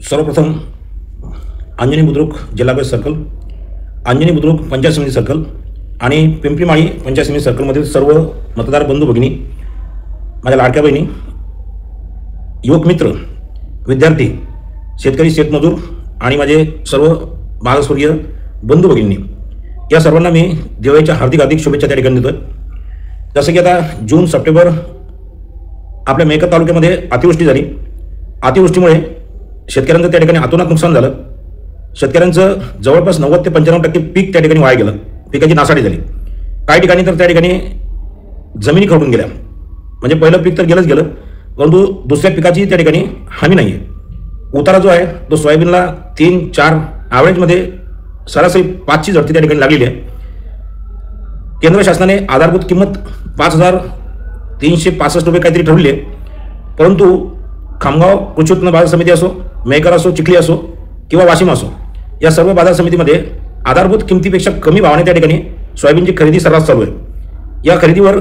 सर्वप्रथम अंजनी बुद्रुक जिल्हा परिषद सर्कल, अंजनी बुद्रुक पंचायत समिती सर्कल आणि पिंपरीमाळी पंचायत समिती सर्कलमधील सर्व मतदार बंधू भगिनी, माझ्या लाडक्या बहिणी, युवक मित्र, विद्यार्थी, शेतकरी, शेतमजूर आणि माझे सर्व मागासवर्गीय बंधू भगिनी, या सर्वांना मी दिवाळीच्या हार्दिक शुभेच्छा त्या ठिकाणी देतो. जसं की आता जून सप्टेंबर आपल्या मेहकर तालुक्यामध्ये अतिवृष्टी झाली. अतिवृष्टीमुळे शेतकऱ्यांचं त्या ठिकाणी अतोनात नुकसान झालं. शेतकऱ्यांचं जवळपास 90 ते 95% पीक त्या ठिकाणी वाया गेलं. पिकाची नासाडी झाली. काही ठिकाणी तर त्या ठिकाणी जमिनी खरडून गेल्या. म्हणजे पहिलं पीक तर गेलं, परंतु दुसऱ्या पिकाची त्या ठिकाणी हानी नाही आहे. उतारा जो आहे तो सोयाबीनला 3-4 ॲव्हरेजमध्ये सरासरी 5ची झडती त्या ठिकाणी लागलेली आहे. केंद्र शासनाने आधारभूत किंमत 5,365 रुपये काहीतरी ठरवली आहे. परंतु खामगाव कृषी उत्पन्न बाजार समिती असो, मेहकर असो, चिखली असो किंवा वाशिम असो, या सर्व बाजार समितीमध्ये आधारभूत किमतीपेक्षा कमी भावाने त्या ठिकाणी सोयाबीनची खरेदी सर्रास चालू आहे. या खरेदीवर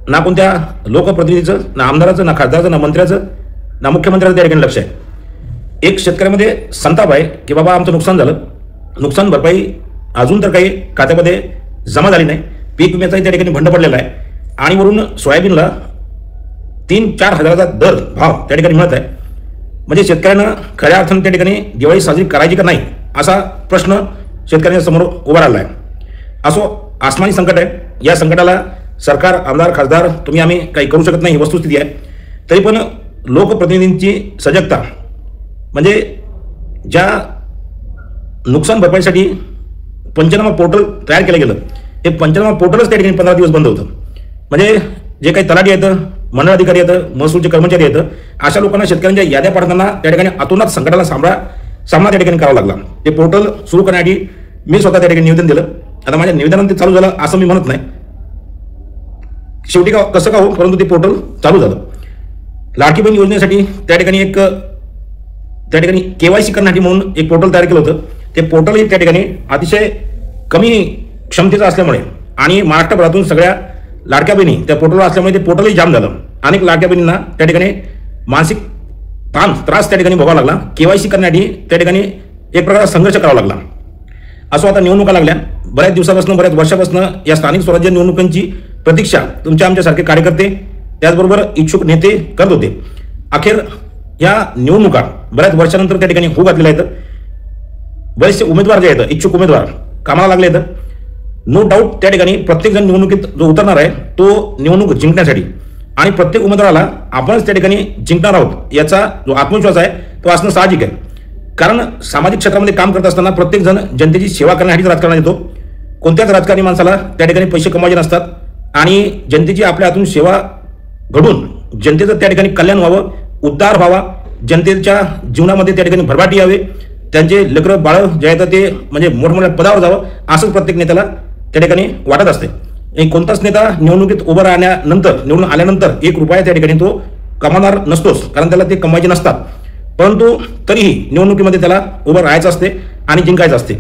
ना कोणत्या लोकप्रतिनिधीचं, ना आमदाराचं, ना खासदाराचं, ना मंत्र्याचं, ना मुख्यमंत्र्याचं त्या ठिकाणी लक्ष आहे. एक शेतकऱ्यामध्ये संताप आहे की बाबा आमचं नुकसान झालं, नुकसान भरपाई अजून तर काही खात्यामध्ये जमा झाली नाही, पीक विम्याचाही त्या ठिकाणी भंड पडलेला आहे आणि वरून सोयाबीनला 3-4 हजाराचा दर भाव त्या ठिकाणी मिळत आहे. म्हणजे शेतकऱ्यांना खऱ्या अर्थाने त्या ठिकाणी दिवाळी साजरी करायची का नाही असा प्रश्न शेतकऱ्यांच्या समोर उभा राहिला आहे. असो, आसमानी संकट आहे. या संकटाला सरकार, आमदार, खासदार, तुम्ही आम्ही काही करू शकत नाही, ही वस्तुस्थिती आहे. तरी पण लोकप्रतिनिधींची सजगता, म्हणजे ज्या नुकसान भरपाईसाठी पंचनामा पोर्टल तयार केलं गेलं, ते पंचनामा पोर्टलच त्या ठिकाणी 15 दिवस बंद होतं. म्हणजे जे काही तलाठी येतं, मंडळ अधिकारी येतं, महसूलचे कर्मचारी येतं, अशा लोकांना शेतकऱ्यांच्या याद्या पाडताना त्या ठिकाणी अतोनात संकटाला सामना त्या ठिकाणी करावा लागला. ते पोर्टल सुरू करण्यासाठी मी स्वतः त्या ठिकाणी निवेदन दिलं. आता माझ्या निवेदनाने ते चालू झालं असं मी म्हणत नाही, शेवटी कसं का हो, परंतु ते पोर्टल चालू झालं. लाडकी बहीण योजनेसाठी त्या ठिकाणी KYC करण्यासाठी म्हणून एक पोर्टल तयार केलं होतं. ते पोर्टलही त्या ठिकाणी अतिशय कमी क्षमतेचं असल्यामुळे आणि महाराष्ट्रभरातून सगळ्या लाडक्या बहिणी त्या पोर्टलवर असल्यामुळे ते पोर्टलही जाम झालं. अनेक लाडक्या बहिणींना त्या ठिकाणी मानसिक त्रास त्या ठिकाणी भोगावा लागला. KYC करण्यासाठी त्या ठिकाणी एक प्रकारचा संघर्ष करावा लागला. असो, आता निवडणुका लागल्या. बऱ्याच दिवसापासून, बऱ्याच वर्षापासून या स्थानिक स्वराज्य निवडणुकांची प्रतीक्षा आमच्यासारखे कार्यकर्ते, त्याचबरोबर इच्छुक नेते करत होते. अखेर या निवडणुका बऱ्याच वर्षानंतर त्या ठिकाणी होऊ घातलेल्या आहेत. बरेचसे उमेदवार जे आहेत, इच्छुक उमेदवार कामाला लागले आहेत. नो डाऊट त्या ठिकाणी प्रत्येकजण निवडणुकीत जो उतरणार आहे तो निवडणूक जिंकण्यासाठी, आणि प्रत्येक उमेदवाराला आपणच त्या ठिकाणी जिंकणार आहोत याचा जो आत्मविश्वास आहे तो असणं साहजिक आहे. कारण सामाजिक क्षेत्रामध्ये काम करत असताना प्रत्येकजण जनतेची सेवा करण्यासाठी राजकारणात येतो. कोणत्याच राजकारणी माणसाला त्या ठिकाणी पैसे कमवायचे नसतात आणि जनतेची आपल्या हातून सेवा घडून जनतेचं त्या ठिकाणी कल्याण व्हावं, उद्धार व्हावा, जनतेच्या जीवनामध्ये त्या ठिकाणी भरभराटी यावे, त्यांचे लेकरं बाळं जे आहेत ते म्हणजे मोठमोठ्या पदावर जावं, असंच प्रत्येक नेत्याला त्या ठिकाणी वाटत असते. कोणताच नेता निवडणुकीत उभं राहण्यानंतर, निवडून आल्यानंतर 1 रुपया त्या ठिकाणी तो कमावणार नसतोच, कारण त्याला ते कमवायचे नसतात. परंतु तरीही निवडणुकीमध्ये त्याला उभं राहायचं असते आणि जिंकायचं असते.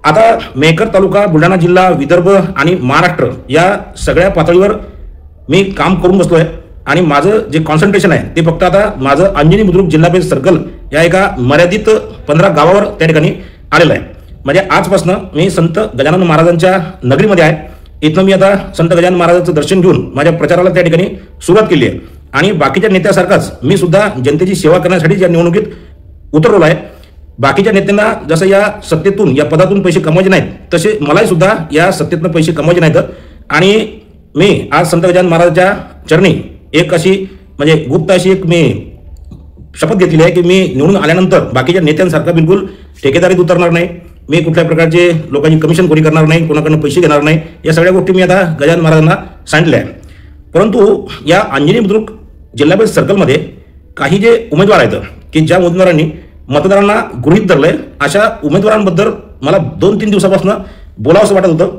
आता मेहकर तालुका, बुलढाणा जिल्हा, विदर्भ आणि महाराष्ट्र या सगळ्या पातळीवर मी काम करून बसलो आहे आणि माझं जे कॉन्सन्ट्रेशन आहे ते फक्त आता माझं अंजनी बुद्रुक जिल्हा परिषद सर्कल या एका मर्यादित 15 गावावर त्या ठिकाणी आलेलं आहे. म्हणजे आजपासून मी संत गजानन महाराजांच्या नगरीमध्ये आहे. इथनं मी आता संत गजानन महाराजांचं दर्शन घेऊन माझ्या प्रचाराला त्या ठिकाणी सुरुवात केली आहे. आणि बाकीच्या नेत्यासारखाच मी सुद्धा जनतेची सेवा करण्यासाठी या निवडणुकीत उतरवलं आहे. बाकीच्या नेत्यांना जसं या सत्तेतून, या पदातून पैसे कमवायचे नाहीत, तसे मलाही सुद्धा या सत्तेतून पैसे कमवायचे नाहीत. आणि मी आज संत गजानन महाराजांच्या चरणी एक अशी म्हणजे गुप्त अशी एक मी शपथ घेतलेली आहे की मी निवडून आल्यानंतर बाकीच्या नेत्यांसारखा बिलकुल ठेकेदारीत उतरणार नाही. मी कुठल्या प्रकारचे लोकांची कमिशनखोरी करणार नाही, कोणाकडनं पैसे घेणार नाही. या सगळ्या गोष्टी मी आता गजानन महाराजांना सांगितल्या आहे. परंतु या अंजनी बुद्रुक जिल्हा परिषद सर्कलमध्ये काही जे उमेदवार आहेत की ज्या उमेदवारांनी मतदारांना गृहीत धरलंय, अशा उमेदवारांबद्दल मला 2-3 दिवसापासून बोलावंसं वाटत होतं.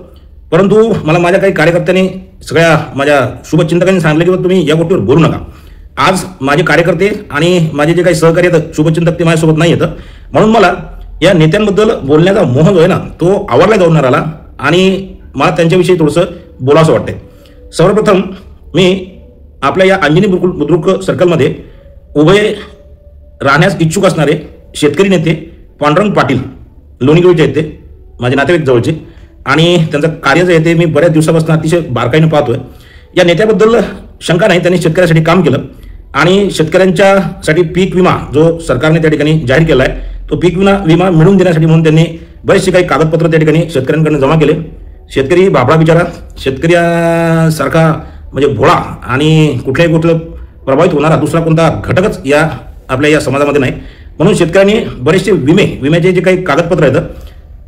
परंतु मला माझ्या काही कार्यकर्त्यांनी, सगळ्या माझ्या शुभचिंतकांनी सांगितलं की तुम्ही या गोष्टीवर बोलू नका. आज माझे कार्यकर्ते आणि माझे जे काही सहकारी आहेत, शुभचिंतक, ते माझ्यासोबत नाही येतं. म्हणून मला या नेत्यांबद्दल बोलण्याचा मोह जो आहे ना तो आवडला जाऊन आला आणि मला त्यांच्याविषयी थोडंसं बोलावंसं वाटतंय. सर्वप्रथम मी आपल्या या अंजनी बुद्रुक सर्कलमध्ये उभे राहण्यास इच्छुक असणारे शेतकरी नेते पांडुरंग पाटील लोणीगोळीचे आहेत, ते माझे नातेवाईक जवळचे, आणि त्यांचं कार्य जे आहे ते मी बऱ्याच दिवसापासून अतिशय बारकाईने पाहतोय. या नेत्याबद्दल शंका नाही, त्यांनी शेतकऱ्यासाठी काम केलं आणि शेतकऱ्यांच्यासाठी पीक विमा जो सरकारने त्या ठिकाणी जाहीर केला आहे तो पीक विमा मिळवून देण्यासाठी म्हणून त्यांनी बरेचसे काही कागदपत्र त्या ठिकाणी शेतकऱ्यांकडून जमा केले. शेतकरी बाबळा बिचारा, शेतकऱ्यासारखा म्हणजे भोळा आणि कुठल्याही गोष्ट प्रभावित होणारा दुसरा कोणता घटकच या आपल्या या समाजामध्ये नाही. म्हणून शेतकऱ्यांनी बरेचसे विम्याचे जे काही कागदपत्र आहेत,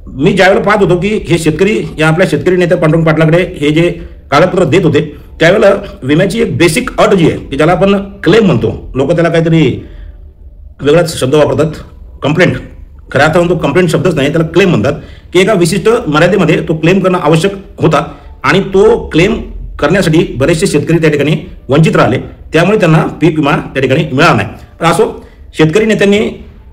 मी ज्यावेळेला पाहत होतो की हे शेतकरी या आपल्या शेतकरी नेत्या पांडुरंग पाटलाकडे हे जे कागदपत्र देत होते त्यावेळेला विम्याची एक बेसिक अट जी आहे की ज्याला आपण क्लेम म्हणतो, लोक त्याला काहीतरी वेगळाच शब्द वापरतात, कंप्लेंट, खऱ्या अर्थानं तो कंप्लेंट शब्दच नाही, त्याला क्लेम म्हणतात, की एका विशिष्ट मर्यादेमध्ये तो क्लेम करणं आवश्यक होता आणि तो क्लेम करण्यासाठी बरेचसे शेतकरी त्या ठिकाणी वंचित राहिले, त्यामुळे त्यांना पीक विमा त्या ठिकाणी मिळाला नाही. तर असो, शेतकरी नेत्यांनी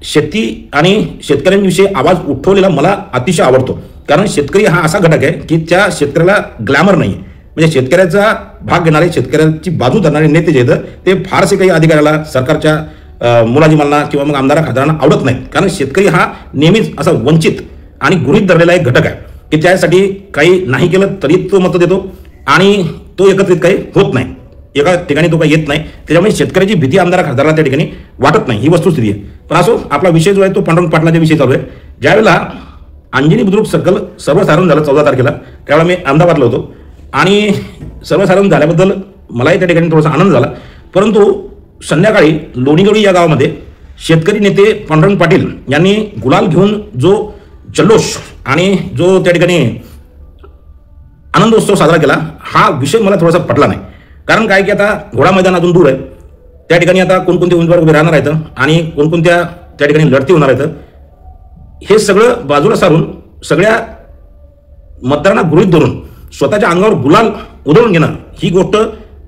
शेती आणि शेतकऱ्यांविषयी आवाज उठवलेला मला अतिशय आवडतो, कारण शेतकरी हा असा घटक आहे की त्या शेतकऱ्याला ग्लॅमर नाही, म्हणजे शेतकऱ्याचा भाग घेणारे, शेतकऱ्याची बाजू धरणारे नेते जे आहेत ते फारसे काही अधिकाऱ्याला, सरकारच्या मुलाजिमांना किंवा मग आमदारा खासदारांना आवडत नाहीत, कारण शेतकरी हा नेहमीच असा वंचित आणि गृहीत धरलेला एक घटक आहे की त्यासाठी काही नाही केलं तरी तो मतं देतो आणि तो एकत्रित काही होत नाही, एका ठिकाणी तो काही येत नाही, त्याच्यामुळे शेतकऱ्याची भीती आमदारा खासदाराला त्या ठिकाणी वाटत नाही, ही वस्तुस्थिती आहे. पण असो, आपला विषय जो आहे तो पांडुरंग पाटलाच्या विषयी चालू आहे. ज्यावेळेला अंजनी बुद्रुक सर्कल सर्वसाधारण झालं 14 तारखेला, त्यावेळेला मी अहमदाबादला होतो आणि सर्वसाधारण झाल्याबद्दल मलाही त्या ठिकाणी थोडासा आनंद झाला. परंतु संध्याकाळी लोणीगोळी या गावामध्ये शेतकरी नेते पांडुरंग पाटील यांनी गुलाल घेऊन जो जल्लोष आणि जो त्या ठिकाणी आनंदोत्सव साजरा केला, हा विषय मला थोडासा पटला नाही. कारण काय की आता घोडा मैदान अजून दूर आहे, त्या ठिकाणी आता कोणकोणते उमेदवार उभे राहणार आहेत आणि कोणकोणत्या त्या ठिकाणी लढती होणार आहेत, हे सगळं बाजूला सारून सगळ्या मतदारांना गृहीत धरून स्वतःच्या अंगावर गुलाल उधळून घेणं, ही गोष्ट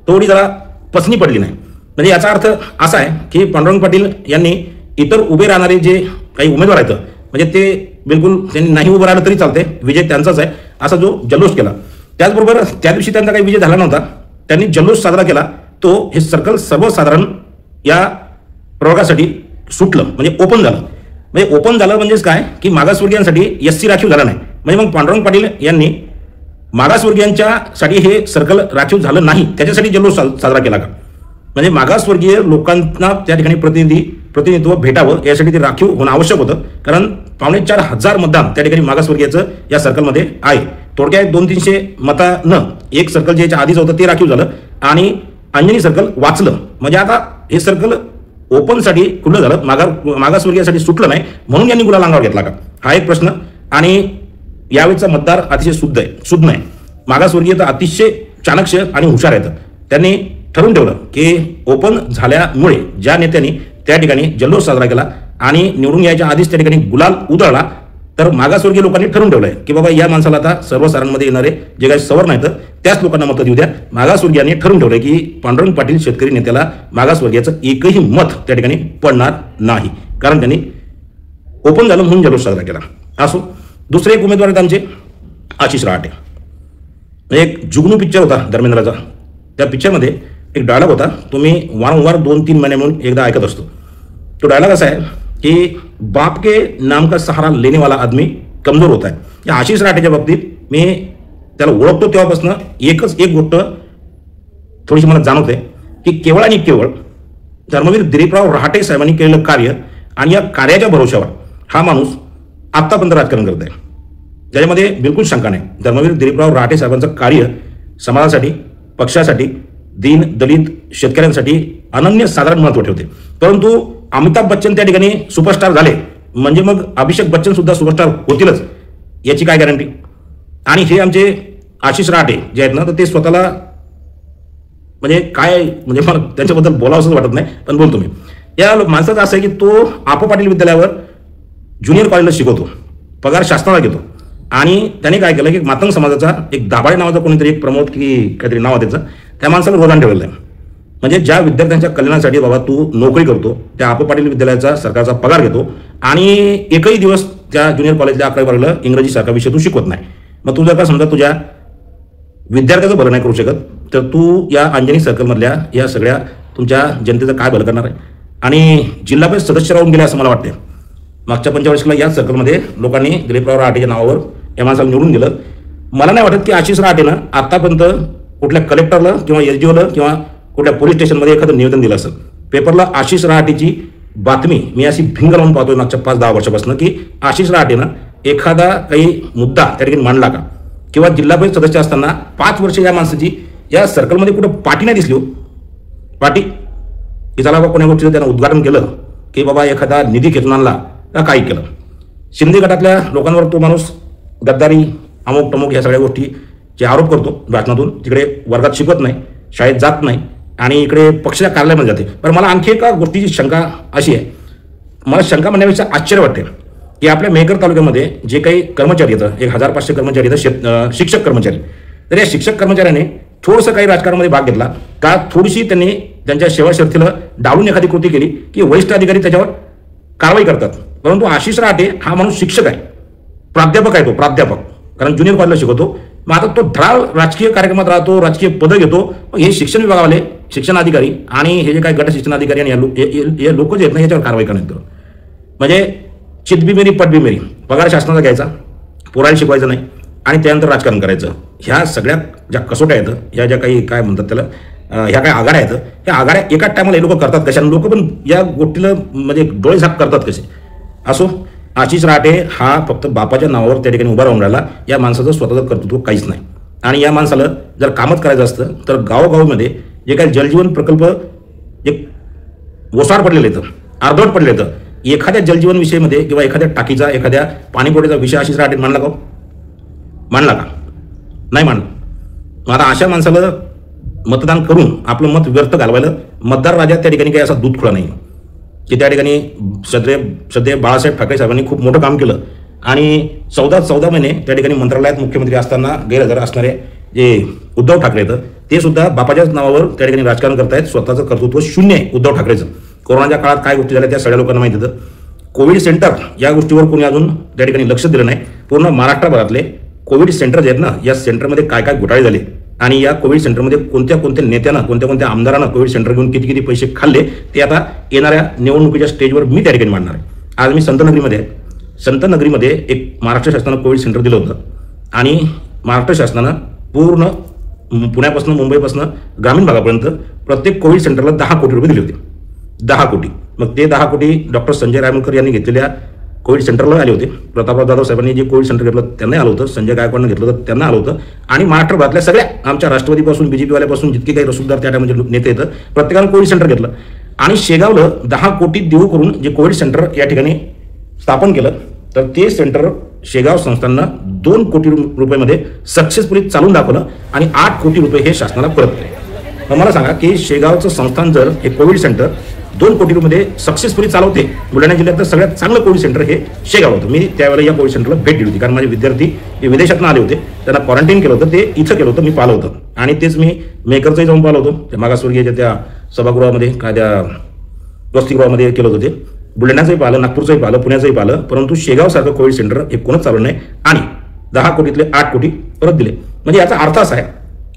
थोडी जरा पसनी पडली नाही. म्हणजे याचा अर्थ असा आहे की पांडुरंग पाटील यांनी इतर उभे राहणारे जे काही उमेदवार आहेत म्हणजे ते बिलकुल त्यांनी नाही उभं राहिलं तरी चालते, विजय त्यांचाच आहे असा जो जल्लोष केला. त्याचबरोबर त्या दिवशी त्यांचा काही विजय झाला नव्हता, त्यांनी जल्लोष साजरा केला, तो हे सर्कल सर्वसाधारण या प्रयोगासाठी सुटलं, म्हणजे ओपन झालं. म्हणजे ओपन झालं म्हणजेच काय की मागासवर्गीयांसाठी SC राखीव झाला नाही. म्हणजे मग पांडुरंग पाटील यांनी मागासवर्गीयांच्यासाठी हे सर्कल राखीव झालं नाही त्याच्यासाठी जल्लोष साजरा केला का? म्हणजे मागासवर्गीय लोकांना त्या ठिकाणी प्रतिनिधित्व भेटावं यासाठी ते राखीव होणं आवश्यक होतं, कारण 4,500 मतदान त्या ठिकाणी मागासवर्गीयाचं या सर्कलमध्ये आहे. थोडक्यात 200-300 मतानं एक सर्कल जे आधीच होतं ते राखीव झालं आणि अंजनी सर्कल वाचलं. म्हणजे आता हे सर्कल ओपनसाठी खुलं झालं, मागासवर्गीयासाठी सुटलं नाही, म्हणून यांनी गुलाल अंगावर घेतला का, हा एक प्रश्न. आणि यावेळीचा मतदार अतिशय शुद्ध आहे, मागासवर्गीय तर अतिशय चाणक्य आणि हुशार आहेत. त्यांनी ठरवून ठेवलं की ओपन झाल्यामुळे ज्या नेत्यांनी त्या ठिकाणी जल्लोष साजरा केला आणि निवडून यायच्या आधीच त्या ठिकाणी गुलाल उधळला, तर मागासवर्गीय लोकांनी ठरवून ठेवलंय की बाबा या माणसाला आता सर्वसाधारणमध्ये येणारे जे काही सवर्ण आहेत त्याच लोकांना मतं देऊ द्या. मागासवर्गीयांनी ठरवून ठेवलंय की पांडुरंग पाटील शेतकरी नेत्याला मागासवर्गीयाचं एकही मत त्या ठिकाणी पडणार नाही, कारण त्यांनी ओपन झालं म्हणून जल्लोष साजरा केला. असो, दुसरे एक उमेदवार आहेत आमचे आशिष रहाटे. एक जुगनू पिक्चर होता धर्मेंद्राचा, त्या पिक्चरमध्ये एक डायलॉग होता, तो मी वारंवार 2-3 महिने म्हणून एकदा ऐकत असतो. तो डायलॉग असा आहे की बाप के नाम का सहारा लेने वाला आदमी कमजोर होता है. या आशिष रहाटेच्या बाबतीत मी त्याला ओळखतो तेव्हापासून एक गोष्ट थोडीशी मला जाणवते की केवळ आणि केवळ धर्मवीर दिलीपराव रहाटे साहेबांनी केलेलं कार्य आणि या कार्याच्या भरोशावर हा माणूस आत्तापर्यंत राजकारण करत आहे, ज्याच्यामध्ये बिलकुल शंका नाही. धर्मवीर दिलीपराव रहाटे साहेबांचं कार्य समाजासाठी, पक्षासाठी, दीन दलित शेतकऱ्यांसाठी अनन्यसाधारण महत्त्व ठेवते. परंतु अमिताभ बच्चन त्या ठिकाणी सुपरस्टार झाले म्हणजे मग अभिषेक बच्चन सुद्धा सुपरस्टार होतीलच याची काय गॅरंटी? आणि हे आमचे आशिष रहाटे जे आहेत ना, तर ते स्वतःला म्हणजे काय, म्हणजे मला त्यांच्याबद्दल बोलावंसंच वाटत नाही, पण बोलतो मी. या माणसाचं असं आहे की तो आपो पाटील विद्यालयावर ज्युनियर कॉलेजला शिकवतो, पगार शासनाला घेतो आणि त्याने काय केलं की मातंग समाजाचा एक दाभाडे नावाचा कोणीतरी एक प्रमोद की काहीतरी नाव आहे त्याचं, त्या माणसाला रोजान ठेवलेलं आहे. म्हणजे ज्या विद्यार्थ्यांच्या कल्याणासाठी बाबा तू नोकरी करतो, त्या आपो पाटील विद्यालयाचा सरकारचा पगार घेतो आणि एकही दिवस त्या ज्युनियर कॉलेजला 11वी वर्गाला इंग्रजी सारखा विषय तू शिकवत नाही. मग तू जर का समजा तुझ्या विद्यार्थ्याचं भलं नाही करू शकत, तर तू या अंजनी सर्कलमधल्या या सगळ्या तुमच्या जनतेचं काय भलं करणार आहे? आणि जिल्हा परिषद सदस्य राहून गेले असं मला वाटतं. मागच्या 45 या सर्कलमध्ये लोकांनी दिलीपराव रहाटेच्या नावावर या माणसाला निवडून दिलं. मला नाही वाटत की आशिष रहाटेनं आतापर्यंत कुठल्या कलेक्टरला किंवा SDOला किंवा कुठल्या पोलीस स्टेशनमध्ये एखादं निवेदन दिलं असेल. पेपरला आशिष रहाटेची बातमी मी अशी भिंग लावून पाहतोय मागच्या 5-10 वर्षापासून की आशिष रहाटेनं एखादा काही मुद्दा त्या ठिकाणी मांडला का, किंवा जिल्हा परिषद सदस्य असताना 5 वर्ष या माणसाची या सर्कलमध्ये कुठं पाठी नाही दिसली. हो पाठी की झाला बाबा कोण्या गोष्टीचं त्यानं उद्घाटन केलं की बाबा एखादा निधी खेचून आणला का काही केलं. शिंदे गटातल्या लोकांवर तो माणूस गद्दारी अमुक टमुक या सगळ्या गोष्टीचे आरोप करतो भाषणातून. तिकडे वर्गात शिकवत नाही, शाळेत जात नाही आणि इकडे पक्षाच्या कार्यालयामध्ये जाते. पण मला आणखी एका गोष्टीची शंका अशी आहे, मला शंका म्हणण्यापेक्षा आश्चर्य वाटते की आपल्या मेहकर तालुक्यामध्ये जे काही कर्मचारी येतं, 1500 कर्मचारी येतं, शिक्षक कर्मचारी, तर या शिक्षक कर्मचाऱ्याने थोडंसं काही राजकारणामध्ये भाग घेतला का, थोडीशी त्यांनी त्यांच्या सेवा शर्तीला डावलून एखादी कृती केली की वरिष्ठ अधिकारी त्याच्यावर कारवाई करतात. परंतु आशिष रहाटे हा माणूस शिक्षक आहे, प्राध्यापक आहे, तो प्राध्यापक, कारण ज्युनियर कॉलेजला शिकवतो. मग आता तो धडाल राजकीय कार्यक्रमात राहतो, राजकीय पदं घेतो. मग हे शिक्षण विभागावाले शिक्षण अधिकारी आणि हे जे काही गट शिक्षण अधिकारी आणि हे लोक जे आहेत ना याच्यावर कारवाई करण्यात येतं. म्हणजे चितबी मेरी पटबी मेरी, पगार शासनाचा घ्यायचा, पोरायला शिकवायचं नाही आणि त्यानंतर राजकारण करायचं. ह्या सगळ्या ज्या कसोट्या आहेत, ह्या ज्या काही काय म्हणतात त्याला, ह्या काही आघाड्या आहेत, ह्या आघाड्या एकाच टायमाला हे लोक करतात कशा, लोक पण या गोष्टीला म्हणजे डोळे झाक करतात कसे. असो, आशिष रहाटे हा फक्त बापाच्या नावावर त्या ठिकाणी उभा राहून राहिला. या माणसाचं स्वतःचं कर्तृत्व काहीच नाही. आणि या माणसाला जर कामच करायचं असतं तर गावोगावमध्ये जे काही जलजीवन प्रकल्प जे ओसाड पडलेले आहेत, अर्धवट पडले आहेत, एखाद्या जलजीवन विषयीमध्ये किंवा एखाद्या टाकीचा, एखाद्या पाणीपुरवठ्याचा विषय आशिष रहाटे मांडला का? मांडला का? नाही मांडला. मग आता अशा माणसाला मतदान करून आपलं मत व्यर्थ घालवायला मतदार राजा त्या ठिकाणी काही असा दूध खुळा नाही की त्या ठिकाणी सध्या बाळासाहेब ठाकरे साहेबांनी खूप मोठं काम केलं आणि 14 महिने त्या ठिकाणी मंत्रालयात मुख्यमंत्री असताना गैरहजर असणारे जे उद्धव ठाकरे आहेत ते सुद्धा बापाच्याच नावावर त्या ठिकाणी राजकारण करतायत. स्वतःचं कर्तृत्व शून्य आहे उद्धव ठाकरेचं. कोरोनाच्या काळात काय गोष्टी झाल्या त्या सगळ्या लोकांना माहिती होतं. कोविड सेंटर या गोष्टीवर कोणी अजून त्या ठिकाणी लक्ष दिलं नाही. पूर्ण महाराष्ट्रभरातले कोविड सेंटर जे आहेत ना, या सेंटरमध्ये काय काय घोटाळे झाले आणि या कोविड सेंटरमध्ये कोणत्या कोणत्या नेत्यांना, कोणत्या आमदारांना कोविड सेंटर घेऊन किती पैसे खाल्ले ते आता येणाऱ्या निवडणुकीच्या स्टेजवर मी त्या ठिकाणी मांडणार आहे. आज मी संतनगरीमध्ये आहे. संतनगरीमध्ये एक महाराष्ट्र शासनानं कोविड सेंटर दिलं होतं आणि महाराष्ट्र शासनानं पूर्ण पुण्यापासून मुंबईपासून ग्रामीण भागापर्यंत प्रत्येक कोविड सेंटरला 10 कोटी रुपये दिले होते. 10 कोटी. मग ते 10 कोटी डॉक्टर संजय रायमुळकर यांनी घेतलेल्या कोविड सेंटरला आले होते. प्रतापराव जाधव साहेबांनी जे कोविड सेंटर घेतलं त्यांना आलं होतं, संजय गायकवाडनं घेतलं होतं त्यांना आलं होतं आणि महाराष्ट्रभरातल्या सगळ्या आमच्या राष्ट्रवादीपासून BJPवाल्यापासून जितके काही रसूलदार त्या टायमाचे नेते येतं प्रत्येकानं कोविड सेंटर घेतलं आणि शेगावला 10 कोटी देऊ करून जे कोविड सेंटर या ठिकाणी स्थापन केलं तर ते सेंटर शेगाव संस्थांना 2 कोटी रुपयामध्ये सक्सेसफुली चालून दाखवलं आणि 8 कोटी रुपये हे शासनाला परत केले. मग मला सांगा की शेगावचं संस्थान जर हे कोविड सेंटर 2 कोटी रुपये सक्सेसफुली चालवते, बुलढाणा जिल्ह्यातलं सगळ्यात चांगलं कोविड सेंटर हे शेगाव होतं. मी त्यावेळेला या कोविड सेंटरला भेट दिली होती कारण माझे विद्यार्थी हे विदेशातून आले होते, त्यांना क्वारंटाईन केलं होतं, ते इथं केलं होतं, मी पाहिलं होतं आणि तेच मी मेकरचंही जाऊन पाहिलं होतं. त्या मागासवर्गीयच्या त्या सभागृहामध्ये काय त्या वसतिगृहामध्ये केलं होतं. ते बुलढाण्याचंही पाहिलं, नागपूरचंही पाहिलं, पुण्याचंही पाहिलं, परंतु शेगावसारखं कोविड सेंटर हे कोणच चालू नाही आणि 10 कोटीतले 8 कोटी परत दिले. म्हणजे याचा अर्थ असा आहे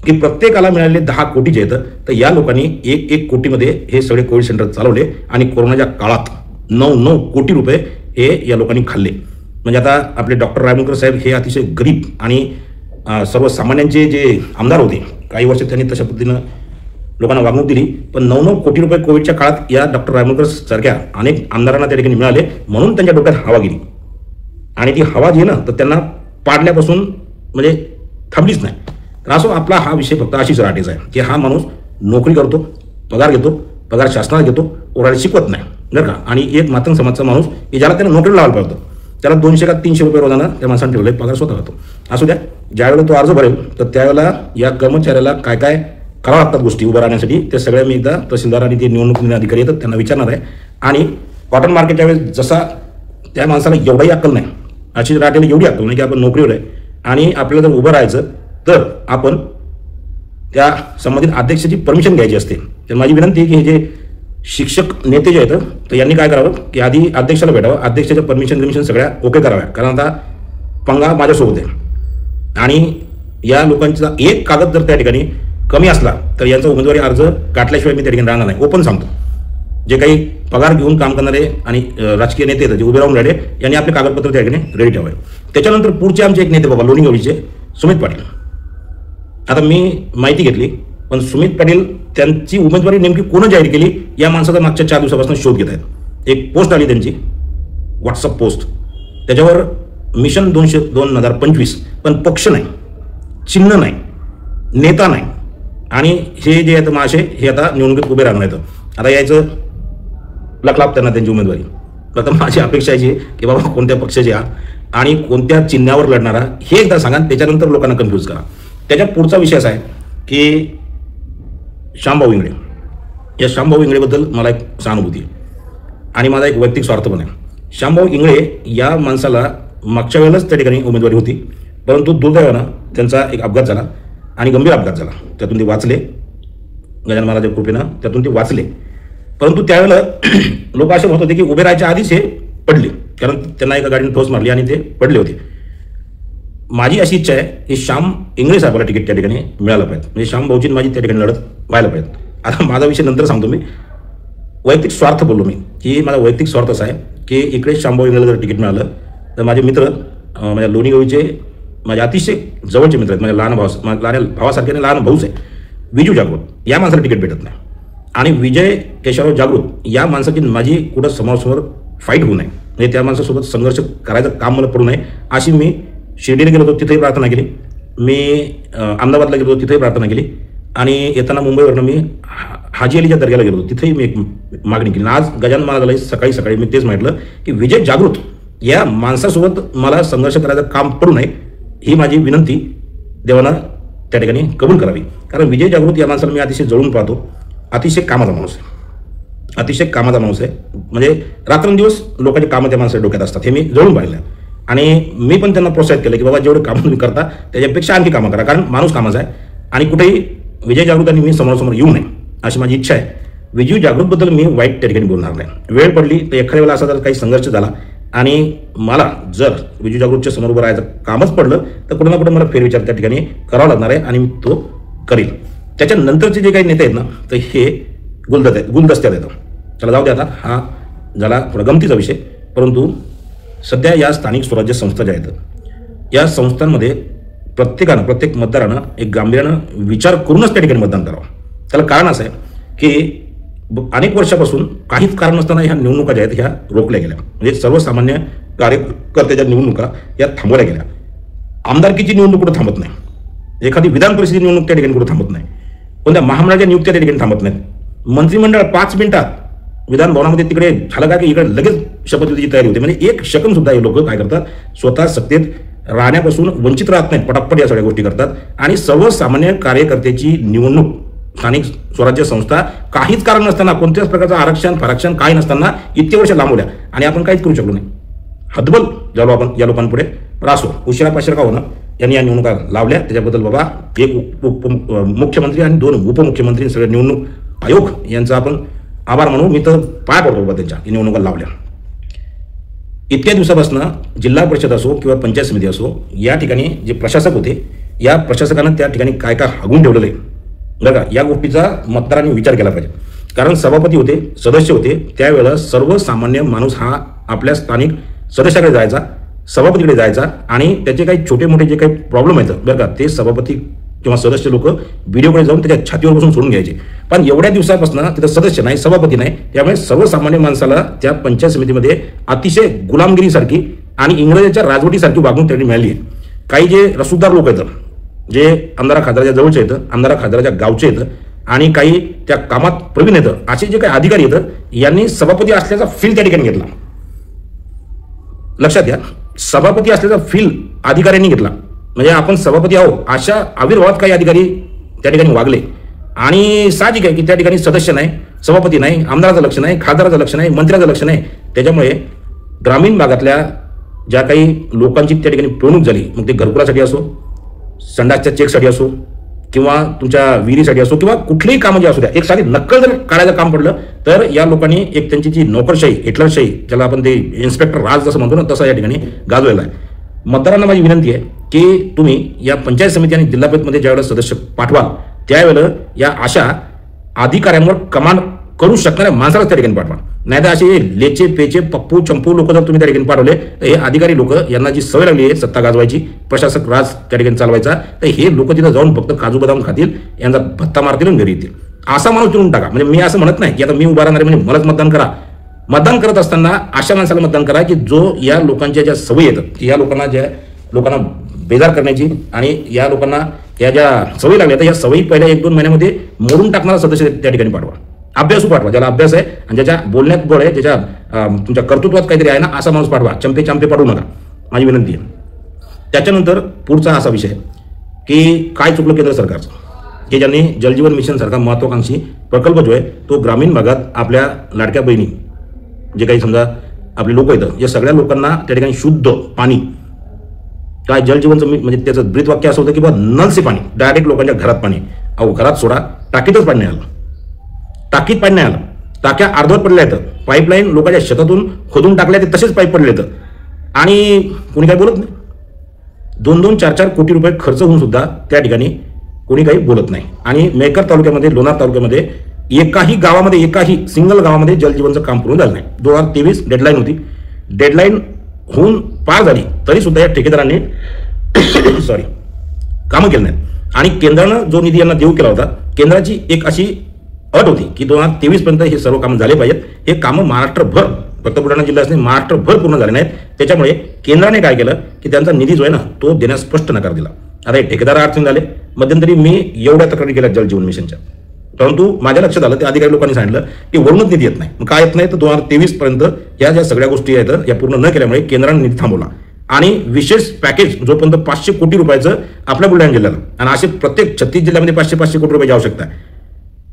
की प्रत्येकाला मिळालेले 10 कोटी जे आहेत तर या लोकांनी 1 कोटीमध्ये हे सगळे कोविड सेंटर चालवले आणि कोरोनाच्या काळात 9 कोटी रुपये हे या लोकांनी खाल्ले. म्हणजे आता आपले डॉक्टर रायमुळकर साहेब हे अतिशय गरीब आणि सर्वसामान्यांचे जे आमदार होते, काही वर्ष त्यांनी तशा पद्धतीनं लोकांना वागणूक दिली, पण 9 कोटी रुपये कोविडच्या काळात या डॉक्टर रायमुळकर सारख्या अनेक आमदारांना त्या ठिकाणी मिळाले म्हणून त्यांच्या डोक्यात हवा गेली आणि ती हवा जी आहे ना तर त्यांना पाडल्यापासून म्हणजे थांबलीच नाही. तर असो आपला हा विषय फक्त आशिष रहाटेचा आहे की हा माणूस नोकरी करतो, पगार घेतो, पगार शासनाला घेतो, पोराला शिकवत नाही बरं का. आणि एक मातंग समाजचा माणूस की ज्याला त्यानं नोकरी लावायला पाहिजे त्याला 200 का 300 रुपये रोजानं त्या माणसाने ठेवले, पगार स्वतः राहतो. असू द्या, ज्यावेळेला तो अर्ज भरेल तर त्यावेळेला या कर्मचाऱ्याला काय काय करावं लागतात गोष्टी उभं राहण्यासाठी ते सगळ्या मी एकदा तहसीलदार आणि ते निवडणूक अधिकारी येतात त्यांना विचारणार आहे. आणि कॉटन मार्केटच्या वेळेस जसा त्या माणसाला एवढाही अक्कल नाही, आशिष रहाटेला एवढी अक्कल नाही की आपण नोकरीवर आहे आणि आपल्याला जर उभं राहायचं तर आपण त्या संबंधित अध्यक्षाची परमिशन घ्यायची असते. तर माझी विनंती आहे की हे जे शिक्षक नेते जे आहेत तर यांनी काय करावं की आधी अध्यक्षाला भेटावं, अध्यक्षाच्या परमिशन सगळ्या ओके कराव्या, कारण आता पंगा माझ्यासोबत आहे आणि या लोकांचा एक कागद जर त्या ठिकाणी कमी असला तर यांचा उमेदवारी अर्ज गाठल्याशिवाय मी त्या ठिकाणी राहणार नाही. ओपन सांगतो. जे काही पगार घेऊन काम करणारे आणि राजकीय नेते आहेत जे उभे राहून राहिले यांनी आपले कागदपत्र त्या ठिकाणी रेडी ठेवावे. त्याच्यानंतर पुढचे आमचे एक नेते बाबा लोणीगवळीचे सुमित पाटील. आता मी माहिती घेतली, पण सुमित पाटील त्यांची उमेदवारी नेमकी कोण जाहीर केली या माणसाचा मागच्या 4 दिवसापासून शोध घेत आहेत. एक पोस्ट आली त्यांची व्हॉट्सअप पोस्ट, त्याच्यावर मिशन 2025, पण पक्ष नाही, चिन्ह नाही, नेता नाही, आणि हे जे आहेत मासे हे आता निवडणुकीत उभे राहणार आहेत. आता यायचं लखलाप त्यांना त्यांची उमेदवारी. आता माझी अपेक्षा आहे की बाबा कोणत्या पक्षाचे आहात आणि कोणत्या चिन्हावर लढणारा हे एकदा सांगा, त्याच्यानंतर लोकांना कन्फ्यूज करा. त्याच्या पुढचा विषय असा आहे की श्यामभाऊ इंगळे. या श्यामभाऊ इंगळेबद्दल मला एक सहानुभूती आहे आणि माझा एक वैयक्तिक स्वार्थ पण आहे. श्यामभाऊ इंगळे या माणसाला मागच्या वेळेलाच त्या ठिकाणी उमेदवारी होती, परंतु दुर्दैवानं त्यांचा एक अपघात झाला आणि गंभीर अपघात झाला. त्यातून ते वाचले, गजानन महाराजांच्या कृपेनं त्यातून ते वाचले. परंतु त्यावेळेला लोक असे म्हणत होते की उभे राहायच्या आधीच हे पडले, कारण त्यांना एका गाडीने ठोस मारली आणि ते पडले होते. माझी अशी इच्छा आहे की श्याम इंगळे साहेबाला तिकीट त्या ठिकाणी मिळालं पाहिजे, म्हणजे श्याम भाऊची माझी त्या ठिकाणी लढत व्हायला पाहिजे. आता माझा विषय नंतर सांगतो. मी वैयक्तिक स्वार्थ बोललो मी, की माझा वैयक्तिक स्वार्थ असा आहे की इकडे श्यामभाऊ इंगळेला जर तिकीट मिळालं तर माझे मित्र, माझ्या लोणीगवळीचे माझे अतिशय जवळचे मित्र आहेत, माझ्या लहान भावासारखे आणि लहान भाऊच आहे, विजू जागृत. या माणसाला तिकीट भेटत नाही आणि विजय केशवराव जागृत या माणसाची माझी कुठं समोरासमोर फाईट होऊ नये, म्हणजे त्या माणसासोबत संघर्ष करायचं काम मला पडू नये अशी मी शिर्डीला गेलो होतो, तिथेही प्रार्थना केली. मी अहमदाबादला गेलो होतो, तिथेही प्रार्थना केली. आणि येताना मुंबईवरनं मी हाजी अलीच्या दर्ग्याला गेलो होतो, तिथेही मी एक मागणी केली. आज गजानन महाराजाला सकाळी मी तेच म्हटलं की विजय जागृत या माणसासोबत मला संघर्ष करायचं काम पडू नये, ही माझी विनंती देवानं त्या ठिकाणी कबूल करावी. कारण विजय जागृत या माणसाला मी अतिशय जवळून पाहतो. अतिशय कामाचा माणूस आहे, अतिशय कामाचा माणूस आहे. म्हणजे रात्रंदिवस लोकांची कामं त्या माणसाच्या डोक्यात असतात, हे मी जवळून पाहिलं. आणि मी पण त्यांना प्रोत्साहित केलं की बाबा जेवढे कामं तुम्ही करता त्याच्यापेक्षा आणखी कामं करा, कारण माणूस कामाचा आहे. आणि कुठेही विजय जागृतांनी मी समोरासमोर येऊ नये अशी माझी इच्छा आहे. विजय जागृतबद्दल मी वाईट त्या ठिकाणी बोलणार नाही. वेळ पडली तर एखाद्या वेळेला असा जर काही संघर्ष झाला आणि मला जर विजय जागृतच्या समोर उभं राहायचं कामच पडलं तर कुठं ना कुठं मला फेरविचार त्या ठिकाणी करावा लागणार आहे आणि मी तो करील. त्याच्यानंतरचे जे काही नेते आहेत ना तर हे गुलदस्त्यात येतं. चला जाऊ दे, आता हा झाला थोडा गमतीचा विषय. परंतु सध्या या स्थानिक स्वराज्य संस्था ज्या आहेत या संस्थांमध्ये प्रत्येक मतदारानं एक गांभीर्यानं विचार करूनच त्या ठिकाणी मतदान करावं. त्याला कारण असं आहे की अनेक वर्षापासून काहीच कारण नसताना ह्या निवडणुका ज्या आहेत ह्या रोखल्या गेल्या, म्हणजे सर्वसामान्य कार्यकर्त्याच्या निवडणुका या थांबवल्या गेल्या. आमदारकीची निवडणूक कुठं थांबत नाही, एखादी विधान परिषदेची निवडणूक त्या ठिकाणी कुठं थांबत नाही, कोणत्या महामंडळाच्या नियुक्त्या त्या ठिकाणी थांबत नाहीत. मंत्रिमंडळ 5 मिनिटात विधान भवनामध्ये तिकडे झालं का की इकडे लगेच शपथविधीची तयारी होते. म्हणजे एक सेकंद सुद्धा हे लोक काय करतात, स्वतः सत्तेत राहण्यापासून वंचित राहत नाहीत, पटापट या सगळ्या गोष्टी करतात. आणि सर्वसामान्य कार्यकर्त्याची निवडणूक स्थानिक स्वराज्य संस्था काहीच कारण नसताना, कोणत्याच प्रकारचं आरक्षण काय नसताना इतके वर्ष लांबवल्या आणि आपण काहीच करू शकलो नाही. हतबल झालो आपण या लोकांपुढे. रासो उशिरा पाशिरा का होणं यांनी या निवडणुका लावल्या, त्याच्याबद्दल बाबा एक मुख्यमंत्री आणि 2 उपमुख्यमंत्री सगळे निवडणूक आयोग यांचा आपण आभार मानू. मी तर पाय पडतो बाबा त्यांच्या निवडणुका लावल्या. इतक्या दिवसापासून जिल्हा परिषद असो किंवा पंचायत समिती असो या ठिकाणी जे प्रशासक होते या प्रशासकानं त्या ठिकाणी काय काय हागून ठेवलेलं आहे बरं का, या गोष्टीचा मतदारांनी विचार केला पाहिजे. कारण सभापती होते, सदस्य होते, त्यावेळेला सर्वसामान्य माणूस हा आपल्या स्थानिक सदस्याकडे जायचा, सभापतीकडे जायचा आणि त्याचे काही छोटे मोठे जे काही प्रॉब्लेम आहेत बरं का ते सभापती किंवा सदस्य लोक व्हिडिओकडे जाऊन त्याच्या छातीवर बसून सोडून घ्यायचे. पण एवढ्या दिवसापासून तिथं सदस्य नाही, सभापती नाही, त्यामुळे सर्वसामान्य माणसाला त्या पंचायत समितीमध्ये अतिशय गुलामगिरीसारखी आणि इंग्रजांच्या राजवटीसारखी वागणूक त्यांनी मिळाली आहे. काही जे रसूलदार लोक आहेत, जे आमदारा खासदाराच्या जवळचे येतं, आमदारा खासदाराच्या गावचे येतं आणि काही त्या कामात प्रवीण येतं, असे जे काही अधिकारी येतं यांनी सभापती असल्याचा फील त्या ठिकाणी घेतला. लक्षात घ्या, सभापती असल्याचा फील अधिकाऱ्यांनी घेतला. म्हणजे आपण सभापती आहोत अशा आविर्भावात काही अधिकारी त्या ठिकाणी वागले. आणि साहजिक आहे की त्या ठिकाणी सदस्य नाही, सभापती नाही, आमदाराचं लक्ष नाही, खासदाराचं लक्ष नाही, मंत्र्याचं लक्ष नाही. त्याच्यामुळे ग्रामीण भागातल्या ज्या काही लोकांची त्या ठिकाणी पिळवणूक झाली, मग ते घरकुलासाठी असो, संडासच्या चेकसाठी असो किंवा तुमच्या विहिरीसाठी असो किंवा कुठलीही कामं जी असू द्या, एक साधी नक्कल जर काढायचं काम पडलं तर या लोकांनी एक त्यांची जी नोकरशाही, हिटलरशाही, ज्याला आपण ते इन्स्पेक्टर राज जसं म्हणतो ना तसं या ठिकाणी गाजवलेला आहे. मतदारांना माझी विनंती आहे की तुम्ही या पंचायत समिती आणि जिल्हा परिषदमध्ये ज्यावेळेला सदस्य पाठवाल त्यावेळेला या अशा अधिकाऱ्यांवर कमांड करू शकणाऱ्या माणसालाच त्या ठिकाणी पाठवा. नाही तर असे लेचे पेचे पप्पू चंपू लोक जर तुम्ही त्या ठिकाणी पाठवले तर हे अधिकारी लोक यांना जी सवय लागली आहे सत्ता गाजवायची, प्रशासक राज त्या ठिकाणी चालवायचा, तर हे लोक तिथं जाऊन फक्त काजू बदाम खातील, यांचा भत्ता मारतील आणि घरी येतील. असा माणूस चुनून टाका. म्हणजे मी असं म्हणत नाही की आता मी उभा राहणार म्हणजे मलाच मतदान करा. मतदान करत असताना अशा माणसाला मतदान करा की जो या लोकांच्या ज्या सवयी येतात, या लोकांना बेजार करण्याची आणि या लोकांना या ज्या सवयी लागल्या तर या सवयी पहिल्या 1-2 महिन्यामध्ये मोडून टाकणारा सदस्य त्या ठिकाणी पाठवा. अभ्यासू पाठवा, ज्याला अभ्यास आहे आणि ज्याच्या बोलण्यात गोड आहे, ज्याच्या तुमच्या कर्तृत्वात काहीतरी आहे ना, असा माणूस पाठवा. चंपे पाठवू नका, माझी विनंती आहे. त्याच्यानंतर पुढचा असा विषय की काय चुकलं केंद्र सरकारचं, की ज्यांनी जलजीवन मिशन सारखा महत्वाकांक्षी प्रकल्प जो आहे तो ग्रामीण भागात आपल्या लाडक्या बहिणी जे काही समजा आपले लोक येतं या सगळ्या लोकांना त्या ठिकाणी शुद्ध पाणी, काय जलजीवनचं म्हणजे त्याचं ब्रीदवाक्य असं होतं की बाबा नल से पाणी, डायरेक्ट लोकांच्या घरात पाणी. अहो घरात सोडा, टाकीतच पाणी नाही आलं, टाकीत पाणी नाही आलं, टाक्या अर्धवट पडल्या आहेत, पाईपलाईन लोकांच्या शेतातून खोदून टाकल्या ते तसेच पाईप पडले आहेत आणि कोणी काय बोलत नाही. 2-2, 4-4 कोटी रुपये खर्च होऊन सुद्धा त्या ठिकाणी कोणी काही बोलत नाही. आणि मेकर तालुक्यामध्ये, लोणार तालुक्यामध्ये एकाही सिंगल गावामध्ये जलजीवनचं काम पूर्ण झालं नाही. 2023 डेडलाईन होती, डेडलाईन होऊन पार झाली तरी सुद्धा या ठेकेदारांनी कामं केलं नाहीत. आणि केंद्रानं जो निधी यांना देऊ केला होता, केंद्राची एक अशी अट होती की 2023 पर्यंत हे सर्व कामं झाले पाहिजेत. हे कामं महाराष्ट्रभर, फक्त बुलढाणा जिल्ह्यात नाही महाराष्ट्रभर पूर्ण झाले नाहीत. त्याच्यामुळे केंद्राने काय केलं की त्यांचा निधी जो आहे ना तो देण्यास स्पष्ट नकार दिला. आता हे ठेकेदार अडचण झाले. मध्यंतरी मी एवढ्या तक्रारी केल्या जलजीवन मिशनच्या, परंतु माझ्या लक्षात आलं ते अधिकारी लोकांनी सांगितलं की वरूनच निधी येत नाही. मग काय येत नाही तर 2023 पर्यंत या ज्या सगळ्या गोष्टी आहेत या पूर्ण न केल्यामुळे केंद्राने निधी थांबवला. आणि विशेष पॅकेज जोपर्यंत 500 कोटी रुपयाचं आपल्या बुलढाणा जिल्ह्याला, आणि असे प्रत्येक 36 जिल्ह्यामध्ये 500 कोटी रुपयाची आवश्यकता आहे,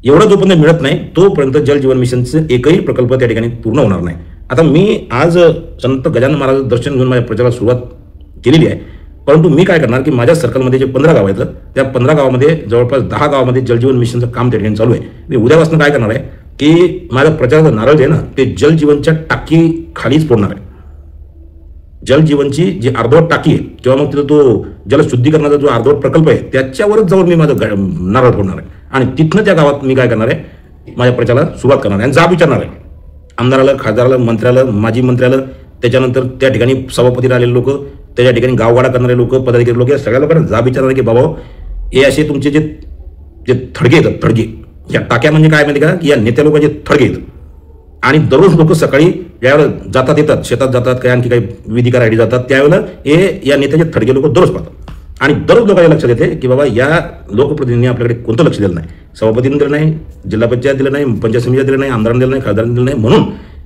एवढं जोपर्यंत मिळत नाही तोपर्यंत जलजीवन मिशनचं एकही प्रकल्प त्या ठिकाणी पूर्ण होणार नाही. आता मी आज संत गजानन महाराज दर्शन घेऊन माझ्या प्रचाराला सुरुवात केलेली आहे, परंतु मी काय करणार की माझ्या सर्कलमध्ये जे 15 गाव आहेत त्या 15 गावामध्ये जवळपास 10 गावामध्ये जलजीवन मिशनचं काम त्या ठिकाणी चालू आहे. मी उद्यापासून काय करणार आहे की माझ्या प्रचाराचं नारळ जे आहे ना ते जलजीवनच्या टाकी खालीच फोडणार आहे. जलजीवनची जी अर्धवट टाकी आहे किंवा मग तिथं तो जलशुद्धीकरणाचा जो अर्धवट प्रकल्प आहे त्याच्यावरच जाऊन मी माझं नारळ फोडणार आहे. आणि तिथनं त्या गावात मी काय करणार आहे, माझ्या प्रचाराला सुरुवात करणार आहे आणि जाब विचारणार आहे आमदाराला, खासदाराला, मंत्र्याला, माजी मंत्र्याला, त्याच्यानंतर त्या ठिकाणी सभापतीला आलेले लोक, त्याच्या ठिकाणी गावगाडा करणारे लोक, पदाधिकारी लोक, या सगळ्या लोकांना जाब विचारणार की बाबा हे असे तुमचे जे थडगे येतात, थडगे या टाक्या म्हणजे काय माहिती का की या नेत्या लोकांचे थडगे येतात. आणि दररोज लोक सकाळी ज्यावेळेला जातात येतात शेतात जातात काही आणखी काही विधी करायला जातात त्यावेळेला हे या नेत्याचे थडगे लोक दररोज पाहतात. आणि दररोज लोकांच्या लक्षात येते की बाबा या लोकप्रतिनिधींनी आपल्याकडे कोणतं लक्ष दिलं नाही, सभापतींनी दिलं नाही, जिल्हा पंचायत दिलं नाही, पंचायत समितीला दिलं नाही, आमदारांनी दिलं नाही, खासदारांनी दिलं नाही, म्हणून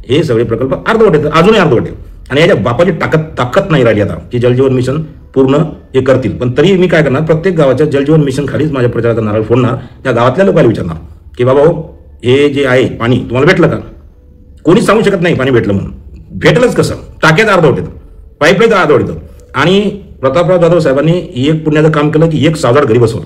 हे सगळे प्रकल्प अर्धवट येतात, अजूनही अर्धवट आहेत. आणि याच्या बापाची ताकद नाही राहिली आता की जलजीवन मिशन पूर्ण हे करतील. पण तरी मी काय करणार, प्रत्येक गावाच्या जलजीवन मिशन खालीच माझ्या प्रचाराचा नारळ फोडणार, त्या गावातल्या लोकांना विचारणार की बाबा हो हे जे आहे पाणी तुम्हाला भेटलं का? कोणीच सांगू शकत नाही पाणी भेटलं म्हणून. भेटलंच कसं? टाक्यात अर्धवट येतं, पाईपलाईन अर्धवट येतं. आणि प्रतापराव जाधव साहेबांनी एक पुण्याचं काम केलं की एक सावजार घरी बसवलं.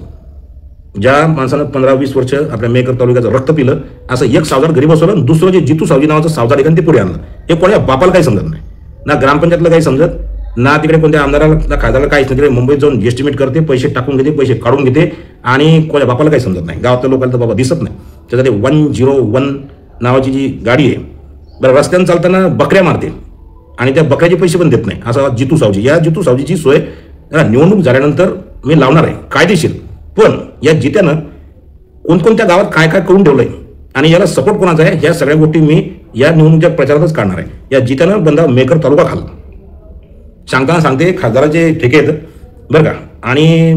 ज्या माणसानं 15-20 वर्ष आपल्या मेकर तालुक्याचं रक्त पिलं असं एक सावजार घरी बसवलं आणि दुसरं जे जितू सावजी नावाचं सावजार एखादं ते पुढे आणलं. हे कोणाच्या बापाला काही समजत नाही, ना ग्रामपंचायतला काही समजत, ना तिकडे कोणत्या आमदाराला ना खासदाराला काहीच नाही. तिकडे मुंबईत जाऊन एस्टिमेट करते, पैसे टाकून घेते, पैसे काढून घेते आणि कोणत्या बापाला काही समजत नाही. गावातल्या लोकांना तर बाबा दिसत नाही. त्यासाठी 101 नावाची जी गाडी आहे बरं रस्त्यानं चालताना बकऱ्या मारते आणि त्या बकऱ्याचे पैसे पण देत नाही. असा जितू सावजी, या जितू सावजीची सोय निवडणूक झाल्यानंतर मी लावणार आहे कायदेशीर. पण या जित्यानं कोणकोणत्या गावात काय काय करून ठेवलंय आणि याला सपोर्ट कोणाचा आहे ह्या सगळ्या गोष्टी मी या निवडणुकीच्या प्रचारातच काढणार आहे. या जित्यानं बंदा मेकर तालुका खाल्ला. सांगताना सांगते खासदाराचे ठेके आहेत बरं का, आणि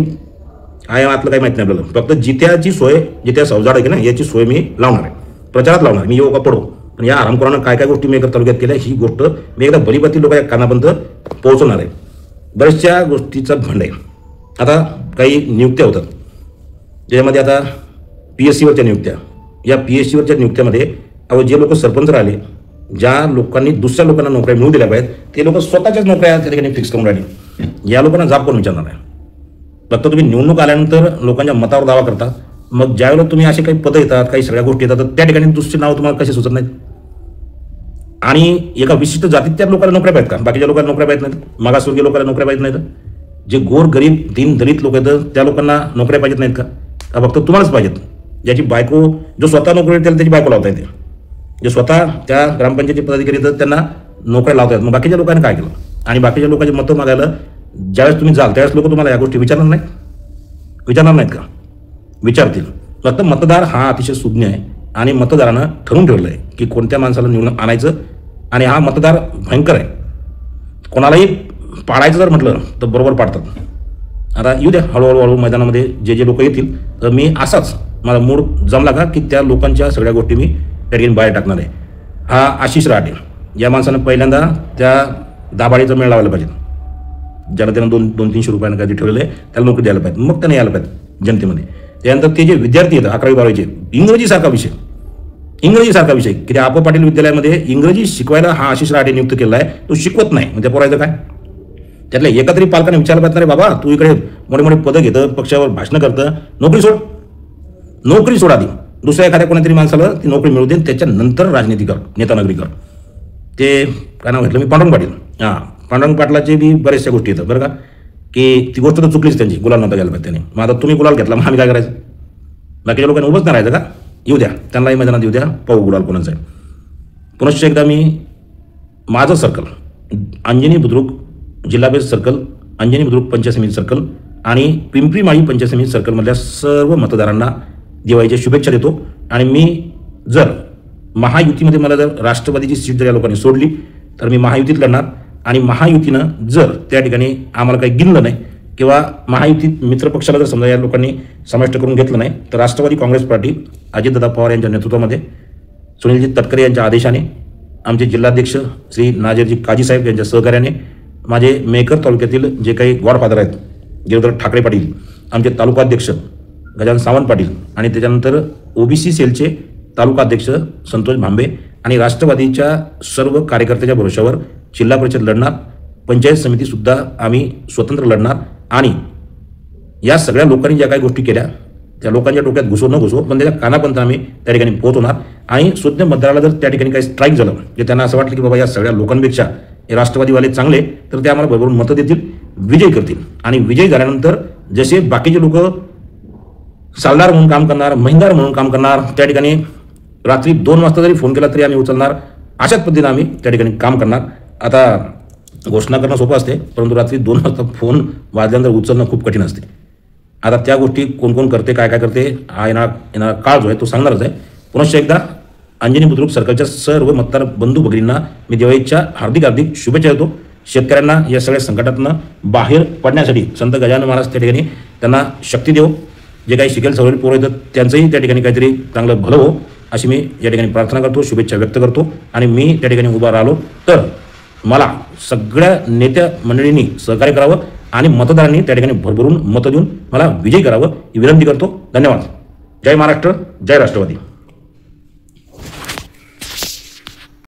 आतलं काही माहिती नाही आपल्याला. फक्त जित्याची सोय, जित्या सौजाड आहे की ना याची सोय मी लावणार आहे, प्रचारात लावणार. मी येऊ का पडो, पण या आरामखोरानं काय काय गोष्टी मेकर तालुक्यात केल्या ही गोष्ट मी एकदा बरीबाती लोक या कानापर्यंत पोहोचवणार आहे. बऱ्याचशा गोष्टीचा भंड आहे. आता काही नियुक्त्या होतात ज्याच्यामध्ये आता PSCवरच्या नियुक्त्या, या PSCवरच्या नियुक्त्यामध्ये जे लोक सरपंच राहिले, ज्या लोकांनी दुसऱ्या लोकांना नोकऱ्या मिळू दिल्या पाहिजेत ते लोक स्वतःच्याच नोकऱ्या त्या ठिकाणी फिक्स करून राहिले. या लोकांना जाब कोण विचारणार आहे? फक्त तुम्ही निवडणूक आल्यानंतर लोकांच्या मतावर दावा करता, मग ज्यावेळेला तुम्ही असे काही पदं येतात, काही सगळ्या गोष्टी येतात, त्या ठिकाणी दुसरी नाव तुम्हाला कशी सुचत नाहीत? आणि एका विशिष्ट जातीत त्या लोकांना नोकऱ्या पाहिजेत का? बाकीच्या लोकांना नोकऱ्या पाहिजे नाहीत? मागासवर्गीय लोकांना नोकऱ्या पाहिजे नाहीत? जे गोर गरीब दीन दलित लोक आहेत त्या लोकांना नोकऱ्या पाहिजेत नाहीत का? का फक्त तुम्हालाच पाहिजेत? ज्याची बायको, जो स्वतः नोकरी त्याला त्याची बायको लावता येते, जे स्वतः त्या ग्रामपंचायतीचे पदाधिकारी तर त्यांना नोकऱ्या लावता येतात. मग बाकीच्या लोकांनी काय केलं? आणि बाकीच्या लोकांची मतं मागायला ज्यावेळेस तुम्ही जाल त्यावेळेस लोक तुम्हाला या गोष्टी विचारणार नाहीत का? विचारतील. फक्त मतदार हा अतिशय सुज्ञ आहे आणि मतदारानं ठरवून ठेवलं आहे की कोणत्या माणसाला निवडून आणायचं. आणि हा मतदार भयंकर आहे, कोणालाही पाडायचं जर म्हटलं तर बरोबर पाडतात. आता येऊ द्या, हळूहळू मैदानामध्ये जे लोक येतील, तर मी असाच माझा मूड जमला का की त्या लोकांच्या सगळ्या गोष्टी मी त्या ठिकाणी बाहेर टाकणार आहे. हा आशिष राठे या माणसानं पहिल्यांदा त्या दाभाडीचा मेळ लावायला पाहिजे. ज्याला त्यानं 200-300 रुपयानं काहीतरी ठेवलेलं आहे त्याला नोकरी द्यायला पाहिजे, मग त्याने यायला पाहिजे जनतेमध्ये. त्यानंतर ते जे विद्यार्थी आहेत 11वी-12वीचे, इंग्रजीसारखा विषय की त्या आपा पाटील विद्यालयामध्ये इंग्रजी शिकवायला हा आशिष राठे नियुक्त केला आहे, तो शिकवत नाही. म्हणजे पोरायचं काय? त्यातल्या एका तरी पालकाने विचारलं पाहिजे, रे बाबा तू इकडे मोठे पदं घेतं, पक्षावर भाषणं करतं, नोकरी सोड आधी. दुसऱ्या एखाद्या कोणत्यातरी माणसाला ती नोकरी मिळू दे, त्याच्यानंतर राजनीती कर, नेतानगरी कर. ते काय नाव घेतलं मी? पांडुरंग पाटील. पांडुरंग पाटलाचे बी बऱ्याचशा गोष्टी येतात बरं का, की ती गोष्ट तर चुकलीच त्यांची, गुलाल नव्हता घ्यायला पाहिजे त्याने. मग आता तुम्ही गुलाल घेतला, मग आम्ही काय करायचं? बाकीच्या लोकांनी उभंच नाही राहायचं का? येऊ द्या, त्यांनाही मैदानात येऊ द्या, पाहू गुलाल कोणाचं आहे. पुनश्च एकदा मी माझं सर्कल, अंजनी बुद्रुक जिल्हा बेस सर्कल, अंजनी बुद्रुक पंचायत समिती सर्कल आणि पिंपरी माळी पंचायत समिती सर्कलमधल्या सर्व मतदारांना दिवाळीच्या शुभेच्छा देतो. आणि मी जर महायुतीमध्ये मला जर राष्ट्रवादीची सीट जर या लोकांनी सोडली तर मी महायुतीत लढणार. आणि महायुतीनं जर त्या ठिकाणी आम्हाला काही गिनलं नाही किंवा महायुतीत मित्रपक्षाला जर समजा या लोकांनी समाविष्ट करून घेतलं नाही, तर राष्ट्रवादी काँग्रेस पार्टी अजितदादा पवार यांच्या नेतृत्वामध्ये, सुनीलजी तटकरे यांच्या आदेशाने, आमचे जिल्हाध्यक्ष श्री नाझीरजी काजी साहेब यांच्या सहकार्याने, माझे मेकर तालुक्यातील जे काही गॉडफादर आहेत गिरीधर ठाकरे पाटील, आमचे तालुकाध्यक्ष गजानन सावंत पाटील आणि त्याच्यानंतर ओबीसी सेलचे तालुकाध्यक्ष संतोष भांबे आणि राष्ट्रवादीच्या सर्व कार्यकर्त्याच्या भरोशावर जिल्हा परिषद लढणार, पंचायत समितीसुद्धा आम्ही स्वतंत्र लढणार. आणि या सगळ्या लोकांनी ज्या काही गोष्टी केल्या त्या लोकांच्या डोक्यात घुसो न घुसो, पण त्याच्या कानापर्यंत आम्ही त्या ठिकाणी पोहोचवणार. आणि सुज्ञ मतदाराला जर त्या ठिकाणी काही स्ट्राईक झालं, म्हणजे त्यांना असं वाटलं की बाबा या सगळ्या लोकांपेक्षा हे राष्ट्रवादीवाले चांगले, तर ते आम्हाला भरभरून मतं देतील, विजय करतील. आणि विजय झाल्यानंतर जसे बाकीचे लोक सालदार म्हणून काम करणार, महिंदार म्हणून काम करणार, त्या ठिकाणी रात्री 2 वाजता जरी फोन केला तरी आम्ही उचलणार, अशाच पद्धतीने आम्ही त्या ठिकाणी काम करणार. आता घोषणा करणं सोपं असते, परंतु रात्री 2 वाजता फोन वाजल्यानंतर उचलणं खूप कठीण असते. आता त्या गोष्टी कोण करते, काय करते, हा येणारा काळ जो आहे तो सांगणारच आहे. पुनश्च एकदा अंजनी बुद्रुक सर्कलच्या सर्व मतदार बंधू भगिनींना मी दिवाळीच्या हार्दिक शुभेच्छा देतो. शेतकऱ्यांना या सगळ्या संकटातनं बाहेर पडण्यासाठी संत गजानन महाराज त्या ठिकाणी त्यांना शक्ती देव. जे काही शिकेल सवरेल पोरं येतात त्यांचंही त्या ठिकाणी काहीतरी चांगलं भलं हो, अशी मी या ठिकाणी प्रार्थना करतो, शुभेच्छा व्यक्त करतो. आणि मी त्या ठिकाणी उभा राहिलो तर मला सगळ्या नेत्या मंडळींनी सहकार्य करावं आणि मतदारांनी त्या ठिकाणी भरभरून मतं देऊन मला विजयी करावं ही विनंती करतो. धन्यवाद. जय महाराष्ट्र, जय राष्ट्रवादी.